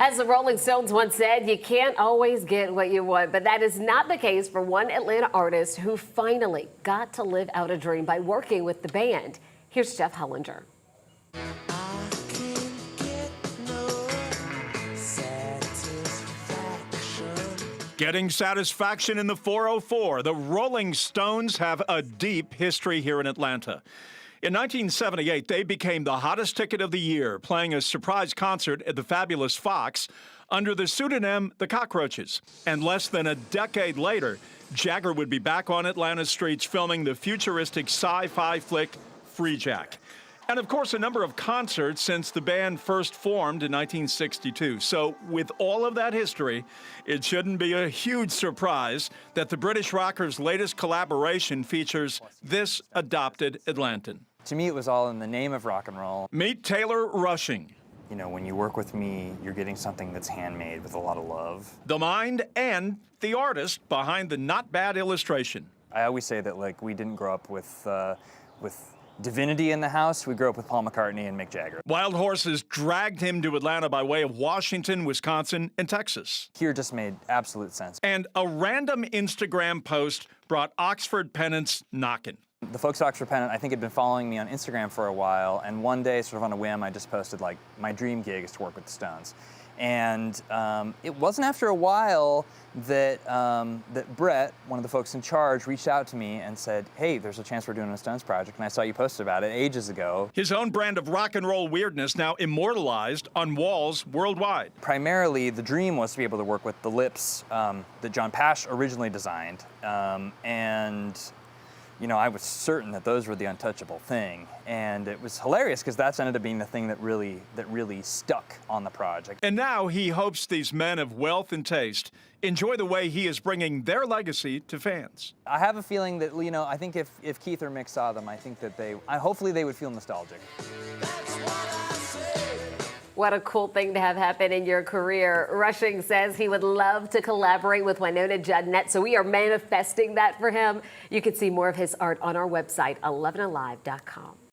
As the Rolling Stones once said, you can't always get what you want, but that is not the case for one Atlanta artist who finally got to live out a dream by working with the band. Here's Jeff Hollinger. Getting satisfaction in the 404. The Rolling Stones have a deep history here in Atlanta. In 1978, they became the hottest ticket of the year, playing a surprise concert at the Fabulous Fox under the pseudonym The Cockroaches. And less than a decade later, Jagger would be back on Atlanta's streets filming the futuristic sci-fi flick Freejack. And of course, a number of concerts since the band first formed in 1962. So with all of that history, it shouldn't be a huge surprise that the British rockers' latest collaboration features this adopted Atlantan. To me, it was all in the name of rock and roll. Meet Taylor Rushing. You know, when you work with me, you're getting something that's handmade with a lot of love. The mind and the artist behind the not bad illustration. I always say that, like, we didn't grow up with divinity in the house. We grew up with Paul McCartney and Mick Jagger. Wild horses dragged him to Atlanta by way of Washington, Wisconsin, and Texas. Here just made absolute sense. And a random Instagram post brought Oxford Pennant's knocking. The folks at Oxford Pennant, I think, had been following me on Instagram for a while, and one day, sort of on a whim, I just posted, like, my dream gig is to work with the Stones. And it wasn't after a while that Brett, one of the folks in charge, reached out to me and said, hey, there's a chance we're doing a Stones project, and I saw you posted about it ages ago. His own brand of rock and roll weirdness now immortalized on walls worldwide. Primarily, the dream was to be able to work with the lips that John Pash originally designed, and you know, I was certain that those were the untouchable thing, and it was hilarious because that's ended up being the thing that really stuck on the project. And now he hopes these men of wealth and taste enjoy the way he is bringing their legacy to fans. I have a feeling that, you know, I think if Keith or Mick saw them, I think that hopefully they would feel nostalgic. What a cool thing to have happen in your career. Rushing says he would love to collaborate with Winona Judd, so we are manifesting that for him. You can see more of his art on our website, 11alive.com.